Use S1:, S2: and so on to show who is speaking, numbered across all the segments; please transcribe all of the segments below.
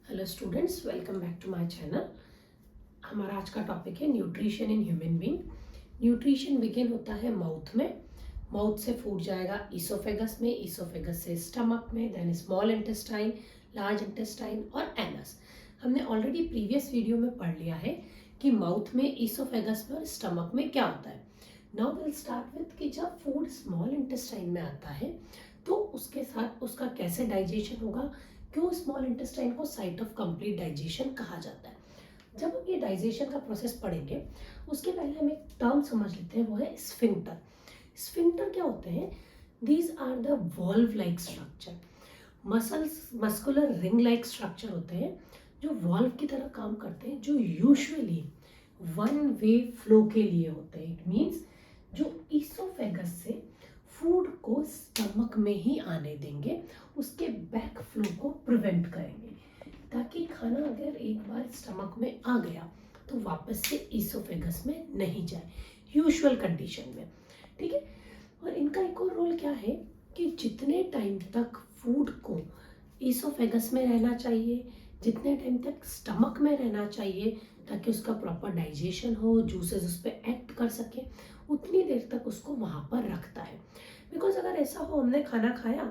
S1: Hello students, welcome back to my channel. हमारा आज का टॉपिक है nutrition in human being. Nutrition begin होता है माउथ में। माउथ से फूड जाएगा ईसोफेगस में, ईसोफेगस से स्टमक में, then small intestine, large intestine और एनस। हमने ऑलरेडी प्रीवियस वीडियो में पढ़ लिया है कि माउथ में, ईसोफेगस में और स्टमक में क्या होता है। नाउ विल स्टार्ट विथ कि जब फूड स्मॉल इंटेस्टाइन में आता है तो उसके साथ उसका कैसे डाइजेशन होगा, क्यों स्मॉल इंटेस्टाइन को साइट ऑफ कंप्लीट डाइजेशन कहा जाता है। जब हम ये डाइजेशन का प्रोसेस पढ़ेंगे उसके पहले हम एक टर्म समझ लेते हैं, वो है स्फिंक्टर। स्फिंक्टर क्या होते हैं? These are the valve like structure, muscular ring like structure होते हैं जो वॉल्व की तरह काम करते हैं, जो यूजुअली वन वे फ्लो के लिए होते हैं। इट मीन्स जो ईसोफेगस से फूड को स्टमक में ही आने देंगे, उसके बैक फ्लो को प्रिवेंट करेंगे, ताकि खाना अगर एक बार स्टमक में आ गया तो वापस से ईसोफेगस में नहीं जाए, यूजुअल कंडीशन में। ठीक है। और इनका एक और रोल क्या है कि जितने टाइम तक फूड को ईसोफेगस में रहना चाहिए, जितने टाइम तक स्टमक में रहना चाहिए ताकि उसका प्रॉपर डाइजेशन हो, जूसेस उस पर एक्ट कर सके, उतनी देर तक उसको वहाँ पर रखता है। बिकॉज अगर ऐसा हो, हमने खाना खाया,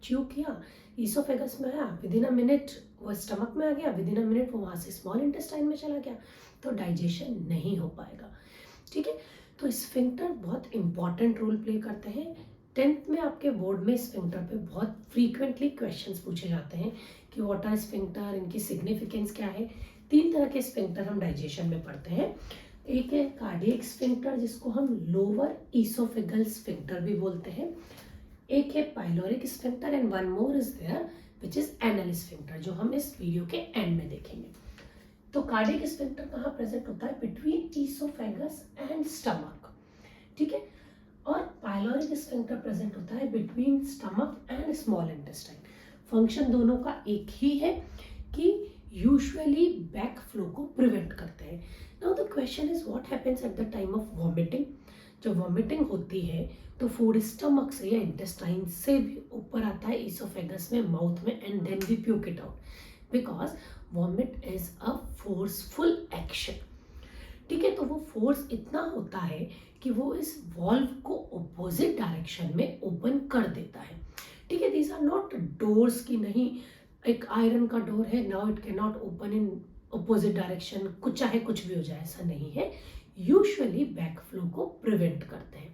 S1: च्यू किया, ईसोफेगस में आया, विद इन अ मिनट वो स्टमक में आ गया, विद इन अ मिनट वो वहाँ से स्मॉल इंटेस्टाइन में चला गया, तो डाइजेशन नहीं हो पाएगा। ठीक है। तो स्फिंक्टर बहुत इंपॉर्टेंट रोल प्ले करते हैं। 10th में आपके बोर्ड में स्फिंक्टर पे बहुत फ्रीक्वेंटली क्वेश्चंस पूछे जाते हैं कि व्हाट आर स्फिंक्टर, इनकी सिग्निफिकेंस क्या है। 3 तरह के स्फिंक्टर हम डाइजेशन में पढ़ते हैं। एक है कार्डियक स्फिंक्टर, जिसको हम लोअर ईसोफेगल स्फिंक्टर भी बोलते हैं। एक है pyloric sphincter and one more is there which is anal sphincter, जो हम इस वीडियो के एंड में देखेंगे। तो कार्डियक स्फिंक्टर कहाँ प्रेजेंट होता है? Between oesophagus and stomach. ठीक है। और पाइलोरिक स्फिंक्टर प्रेजेंट होता है between stomach and small intestine. Function दोनों का एक ही है कि यूजुअली बैक फ्लो को प्रिवेंट करते हैं। Now the question is what happens at the time of vomiting. जब वॉमिटिंग होती है तो फूड स्टमक से या इंटेस्टाइन से भी ऊपर आता है ईसोफेगस में, माउथ में, and then we puke it out because vomit is a forceful action. ठीक है। तो वो फोर्स इतना होता है कि वो इस वॉल्व को ऑपोजिट डायरेक्शन में ओपन कर देता है। ठीक है। दीज आर नॉट डोर्स की नहीं, एक आयरन का डोर है, now it can not open in opposite direction, कुछ चाहे कुछ भी हो जाए, ऐसा नहीं है। यूजुअली बैक फ्लो को प्रिवेंट करते हैं।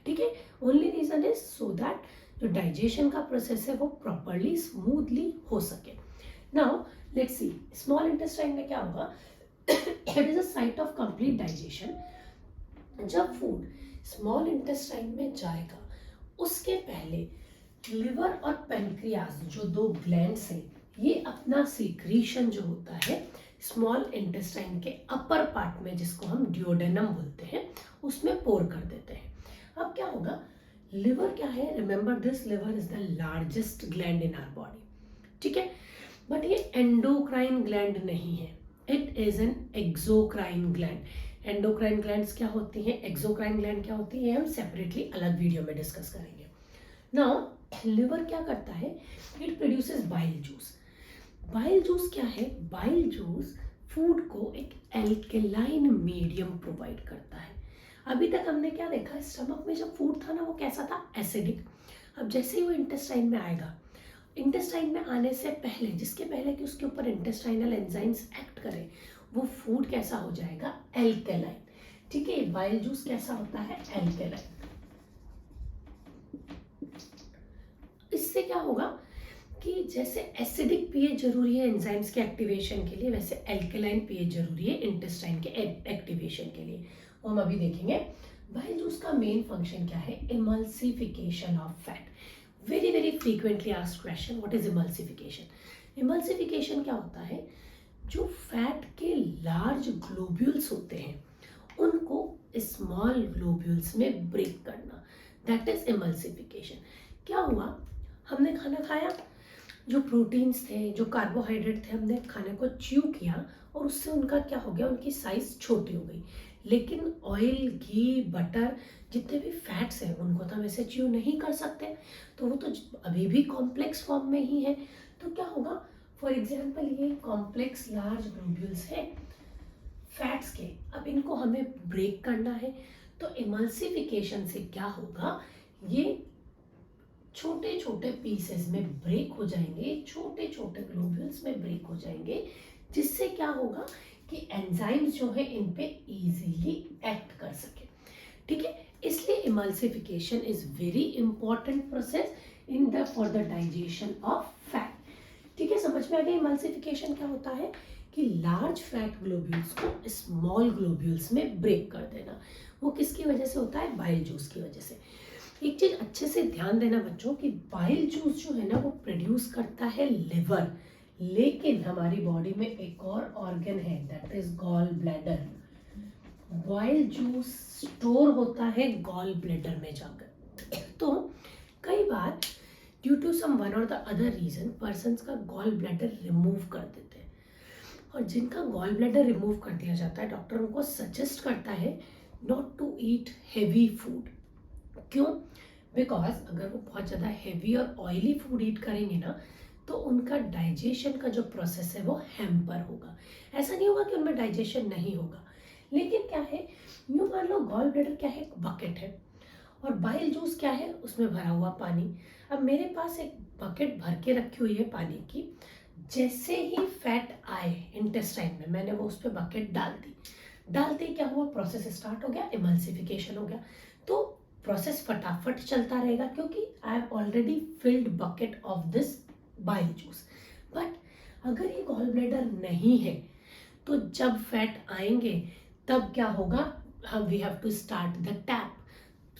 S1: ठीक है। Only reason is so that जो डाइजेशन का प्रोसेस है वो प्रॉपरली स्मूथली हो सके। Now let's see small intestine में क्या होगा। It is a site of complete digestion. जब फूड स्मॉल इंटेस्टाइन में जाएगा उसके पहले लिवर और पेनक्रियाज, जो 2 ग्लैंड्स हैं, ये अपना सीक्रीशन जो होता है स्मॉल इंटेस्टाइन के अपर पार्ट में, जिसको हम डिओडेनम बोलते हैं, उसमें पोर कर देते हैं। अब क्या होगा? लिवर क्या है? Remember this, liver is the largest gland in our body. ठीक है। बट ये एंडोक्राइन ग्लैंड नहीं है, it is an exocrine gland. Endocrine glands क्या होती हैं, एक्सोक्राइन ग्लैंड क्या होती है, हम सेपरेटली अलग वीडियो में डिस्कस करेंगे। नाउ लिवर क्या करता है? It produces bile juice. Bile juice क्या है? बाइल जूस फूड को एक एल्केलाइन मीडियम प्रोवाइड करता है। अभी तक हमने क्या देखा, स्टमक में जब फूड था ना, वो कैसा था? एसिडिक। अब जैसे ही वो इंटेस्टाइन में आएगा, इंटेस्टाइन में आने से पहले, जिसके पहले कि उसके ऊपर इंटेस्टाइनल एंजाइम्स एक्ट करें, वो फूड कैसा हो जाएगा? एल्केलाइन। ठीक है। बाइल जूस कैसा होता है? एल्केलाइन। इससे क्या होगा कि जैसे एसिडिक पीएच जरूरी है एंजाइम्स के एक्टिवेशन के लिए, वैसे एल्केलाइन पीएच जरूरी है इंटेस्टाइन के एक्टिवेशन के लिए। वो हम अभी देखेंगे। बाइल जूस का मेन फंक्शन क्या है? Emulsification of fat. Very very frequently asked question, what is emulsification? Emulsification क्या होता है? जो फैट के लार्ज ग्लोब्यूल्स होते हैं उनको स्मॉल ग्लोब्यूल्स में ब्रेक करना, दैट इज इमल्सिफिकेशन। क्या हुआ? हमने खाना खाया, जो प्रोटीन्स थे, जो कार्बोहाइड्रेट थे, हमने खाने को च्यू किया और उससे उनका क्या हो गया? उनकी साइज छोटी हो गई। लेकिन ऑयल, घी, बटर, जितने भी फैट्स हैं उनको तो हम ऐसे च्यू नहीं कर सकते, तो वो तो अभी भी कॉम्प्लेक्स फॉर्म में ही है। तो क्या होगा? फॉर एग्जाम्पल ये कॉम्प्लेक्स लार्ज ग्लोब्यूल्स है फैट्स के, अब इनको हमें ब्रेक करना है, तो इमल्सिफिकेशन से क्या होगा, ये छोटे छोटे पीसेस में ब्रेक हो जाएंगे, छोटे छोटे ग्लोब्यूल्स में ब्रेक हो जाएंगे, जिससे क्या होगा कि एंजाइम्स जो है इन पे इजीली एक्ट कर सके। ठीक है, इसलिए emulsification is very important process in the for the digestion of fat. ठीक है, समझ में आ गया इमल्सिफिकेशन क्या होता है कि लार्ज फैट ग्लोब्यूल्स को स्मॉल ग्लोब्यूल्स में ब्रेक कर देना। वो किसकी वजह से होता है, बाइल जूस की वजह से। एक चीज अच्छे से ध्यान देना बच्चों कि बाइल जूस जो है ना वो प्रोड्यूस करता है लिवर, लेकिन हमारी बॉडी में एक और ऑर्गन है that is gall bladder. Bile juice store होता है गॉल ब्लैडर में जाकर। तो कई बार ड्यू टू सम वन और द अदर रीजन पर्सन्स का गॉल ब्लैडर रिमूव कर देते हैं, और जिनका गॉल ब्लैडर रिमूव कर दिया जाता है डॉक्टर उनको सजेस्ट करता है not to eat heavy food. क्यों, बिकॉज अगर वो बहुत ज़्यादा हेवी और ऑयली फूड ईट करेंगे ना तो उनका डाइजेशन का जो प्रोसेस है वो हैम्पर होगा। ऐसा नहीं होगा कि उनमें डाइजेशन नहीं होगा, लेकिन क्या है, यूँ मान लो गॉल ब्लैडर क्या है, एक बकेट है, और बाइल जूस क्या है, उसमें भरा हुआ पानी। अब मेरे पास एक बकेट भर के रखी हुई है पानी की, जैसे ही फैट आए इंटेस्टाइन में मैंने वो उस पर बकेट डाल दी, डालते ही क्या हुआ, प्रोसेस स्टार्ट हो गया, इमल्सिफिकेशन हो गया। तो प्रोसेस फटाफट चलता रहेगा क्योंकि I have already field bucket of this bile juice. But अगर ये गॉल ब्लैडर नहीं है तो जब फैट आएंगे तब क्या होगा, हम we have to start the tap,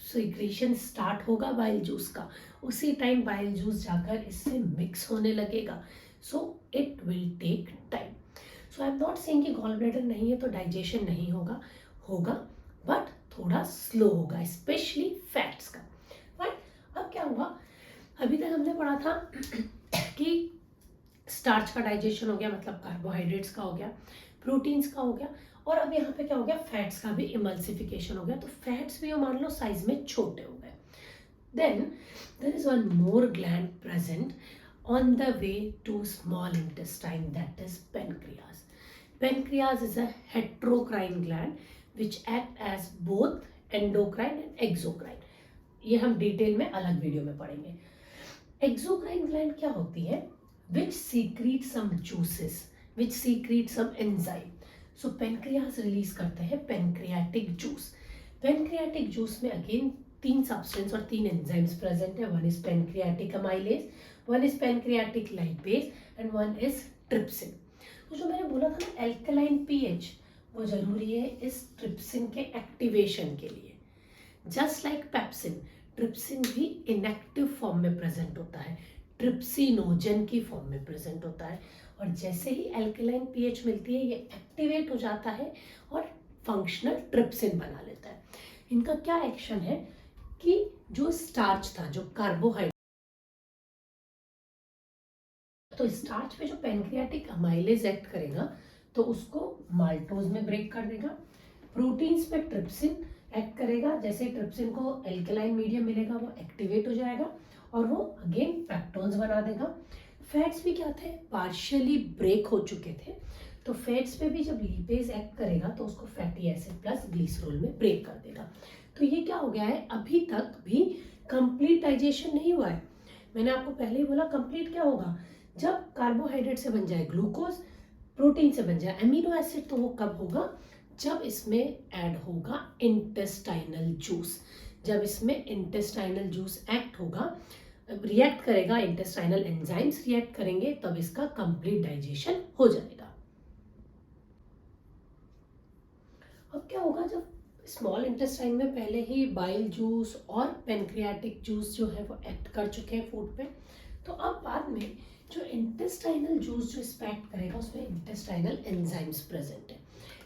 S1: secretion start होगा बाइल जूस का, उसी टाइम बाइल जूस जाकर इससे मिक्स होने लगेगा। So it will take time. So I am not saying कि गॉल ब्लैडर नहीं है तो डाइजेशन नहीं होगा, होगा बट थोड़ा स्लो होगा, स्पेशली फैट्स का। बट अब क्या हुआ, अभी तक हमने पढ़ा था कि स्टार्च का डाइजेशन हो गया, मतलब कार्बोहाइड्रेट्स का हो गया, प्रोटीन्स का हो गया, और अब यहाँ पे क्या हो गया, फैट्स का भी इमल्सिफिकेशन हो गया। तो फैट्स भी मान लो साइज में छोटे हो गए। Then there is one more gland present on the way to small intestine, that is pancreas. Pancreas is a heterocrine gland which act as both endocrine and exocrine. ये हम डिटेल में अलग वीडियो में पढ़ेंगे। Exocrine gland क्या होती है, which secrete some juices, which secrete some enzyme. So pancreas release करते हैं pancreatic juice. Pancreatic juice में अगेन 3 सब्सटेंस और 3 एंजाइम्स प्रेजेंट है। One is pancreatic amylase, one is pancreatic lipase and one is trypsin. तो जो मैंने बोला था ना एल्कलाइन पीएच, वो जरूरी है इस ट्रिप्सिन के एक्टिवेशन के लिए। जस्ट लाइक पेप्सिन, ट्रिप्सिन भी इनएक्टिव फॉर्म में प्रेजेंट होता है, ट्रिप्सिनोजन की फॉर्म में प्रेजेंट होता है, और जैसे ही एल्कलाइन पीएच मिलती है ये एक्टिवेट हो जाता है और फंक्शनल ट्रिप्सिन बना लेता है। इनका क्या एक्शन है कि जो स्टार्च था, जो कार्बोहाइड्रेट, तो स्टार्च पे जो पेनक्रियाटिक अमाइलेज एक्ट करेगा तो उसको माल्टोज में ब्रेक कर देगा। प्रोटीन्स पे ट्रिप्सिन एक्ट करेगा, जैसे ट्रिप्सिन को एल्कलाइन मीडियम मिलेगा वो एक्टिवेट हो जाएगा और वो अगेन पेप्टोन्स बना देगा। फैट्स भी क्या थे, पार्शियली ब्रेक हो चुके थे, तो फैट्स पे भी जब लिपेज एक्ट करेगा तो उसको फैटी एसिड प्लस ग्लिसरॉल में ब्रेक कर देगा। तो ये क्या हो गया है, अभी तक भी कंप्लीट डाइजेशन नहीं हुआ है। मैंने आपको पहले ही बोला कंप्लीट क्या होगा, जब कार्बोहाइड्रेट से बन जाए ग्लूकोज, प्रोटीन से बन जाए अमीनो एसिड, तो वो कब होगा, जब इसमें ऐड होगा इंटेस्टाइनल जूस। जब इसमें इंटेस्टाइनल जूस एक्ट होगा, रिएक्ट करेगा, इंटेस्टाइनल एंजाइम्स रिएक्ट करेंगे, तब इसका कंप्लीट डाइजेशन हो जाएगा। अब क्या होगा, जब स्मॉल इंटेस्टाइन में पहले ही बाइल जूस और पेनक्रियाटिक जूस जो है वो एक्ट कर चुके हैं फूड पे, तो अब बाद में जो इंटेस्टाइनल जूस जो एक्ट करेगा उसमें इंटेस्टाइनल एंजाइम्स प्रेजेंट है।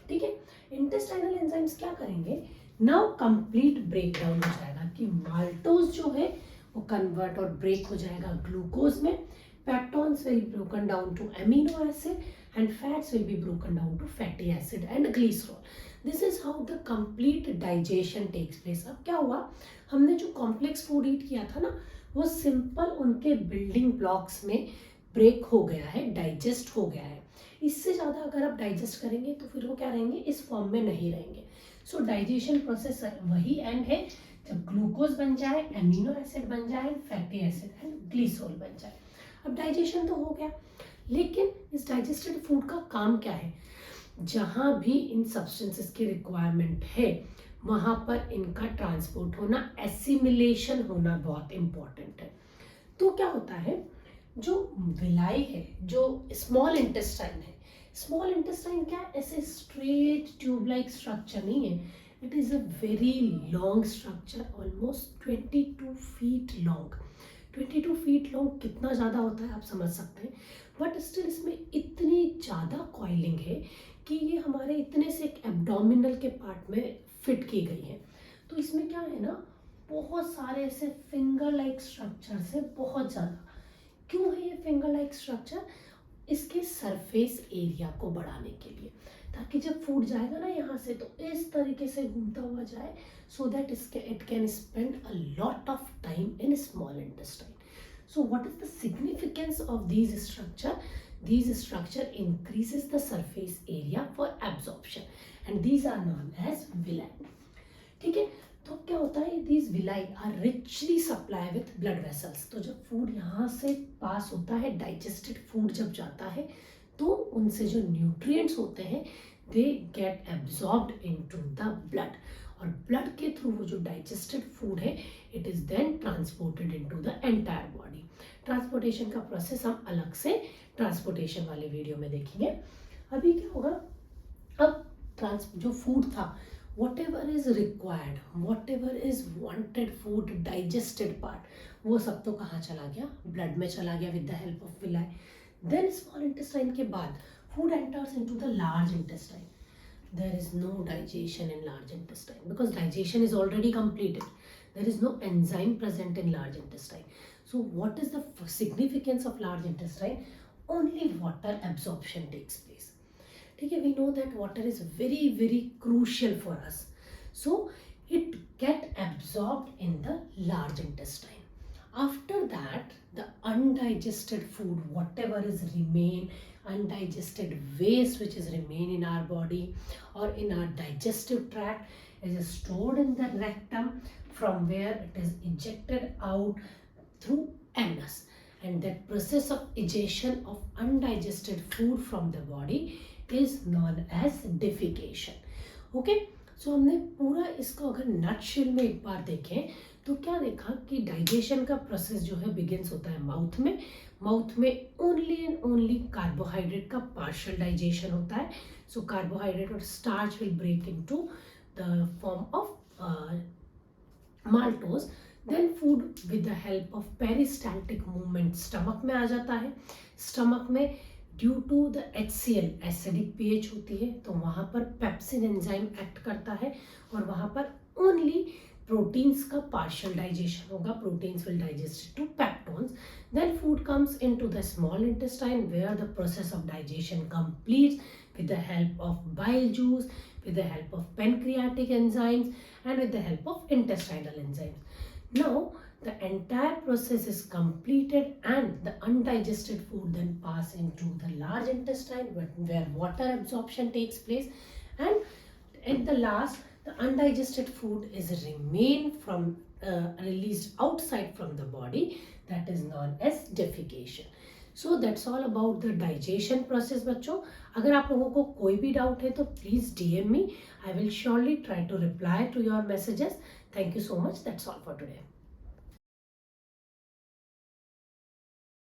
S1: ठीक है, इंटेस्टाइनल एंजाइम्स क्या करेंगे, नाउ कंप्लीट ब्रेक डाउन हो जाएगा कि माल्टोज जो है वो कन्वर्ट और ब्रेक हो जाएगा ग्लूकोज में, peptones will broken down to amino acid and fats will be broken down to fatty acid and glycerol. This is how the complete digestion takes place. अब क्या हुआ, हमने जो कॉम्प्लेक्स फूड ईट किया था ना वो सिंपल उनके बिल्डिंग ब्लॉक्स में ब्रेक हो गया है, डाइजेस्ट हो गया है। इससे ज़्यादा अगर आप डाइजेस्ट करेंगे तो फिर वो क्या रहेंगे, इस फॉर्म में नहीं रहेंगे। सो डाइजेशन प्रोसेस वही एंड है जब ग्लूकोज बन जाए, एमिनो एसिड बन जाए, फैटी एसिड एंड ग्लिसरॉल बन जाए। अब डाइजेशन तो हो गया, लेकिन इस डाइजेस्टेड फूड का काम क्या है? जहाँ भी इन सब्सटेंसेस की रिक्वायरमेंट है वहाँ पर इनका ट्रांसपोर्ट होना, एसिमिलेशन होना बहुत इम्पॉर्टेंट है। तो क्या होता है, जो विलाई है, जो स्मॉल इंटेस्टाइन है, स्मॉल इंटेस्टाइन क्या है, ऐसे स्ट्रेट ट्यूब लाइक स्ट्रक्चर नहीं है, it is a very long structure, almost 22 feet long. 22 feet long कितना ज़्यादा होता है आप समझ सकते हैं, बट स्टिल इसमें इतनी ज़्यादा कॉइलिंग है कि ये हमारे इतने से एक एब्डोमिनल के पार्ट में फिट की गई है। तो इसमें क्या है ना, बहुत सारे ऐसे फिंगर लाइक स्ट्रक्चर है, बहुत ज़्यादा। क्यों है ये फिंगर लाइक स्ट्रक्चर? इसके सरफेस एरिया को बढ़ाने के लिए, ताकि जब फूड जाएगा ना यहाँ से तो इस तरीके से घूमता हुआ जाए, so that it can spend a lot of time in small intestine. So what is the significance of these structure? These structure increases the surface area for absorption and these are known as villi. ठीक है, तो क्या होता है, these villi are richly supplied with blood vessels. तो जब food यहाँ से पास होता है, डाइजेस्टेड फूड जब जाता है तो उनसे जो न्यूट्रिएंट्स होते हैं they get absorbed into the blood, और ब्लड के थ्रू वो जो डाइजेस्टेड फूड है it is then transported into the entire body. Transportation का प्रोसेस हम अलग से ट्रांसपोर्टेशन वाले वीडियो में देखेंगे। अभी क्या होगा, अब जो फूड था, what ever is required, what ever is wanted food, digested part, वो सब तो कहाँ चला गया, ब्लड में चला गया with the help of villi. Then small intestine के बाद food enters into the large intestine. There is no digestion in large intestine because digestion is already completed. There is no enzyme present in large intestine. So what is the significance of large intestine? Only water absorption takes place. ठीक है, we know that water is very very crucial for us. So it get absorbed in the large intestine. After that, the undigested food, whatever is remain, undigested waste which is remain in our body or in our digestive tract, is stored in the rectum, from where it is ejected out through anus, and that process of ejection of undigested food from the body is known as defecation. Okay, so हमने पूरा इसको अगर nutshell में एक बार देखें तो क्या देखा कि डाइजेशन का प्रोसेस जो है बिगिंस होता है माउथ में। माउथ में ओनली एंड ओनली कार्बोहाइड्रेट का पार्शियल डाइजेशन होता है। सो कार्बोहाइड्रेट और starch will break into the form of maltose. Then food with the help of peristaltic movement stomach में आ जाता है। स्टमक में due to the HCl acidic pH होती है, तो वहाँ पर पेप्सिन एंजाइम एक्ट करता है और वहाँ पर ओनली प्रोटीन्स का पार्शियल डाइजेशन होगा। Proteins will digest to peptones. Then food comes into the small intestine where the process of digestion completes with the help of bile juice, with the help of pancreatic enzymes and with the help of intestinal enzymes. Now the entire process is completed and the undigested food then pass into the large intestine where water absorption takes place, and at the last the undigested food is remain from released outside from the body, that is known as defecation. So that's all about the digestion process बच्चों। अगर आप लोगों को कोई भी doubt है तो please DM me. I will surely try to reply to your messages. Thank you so much. That's all for today.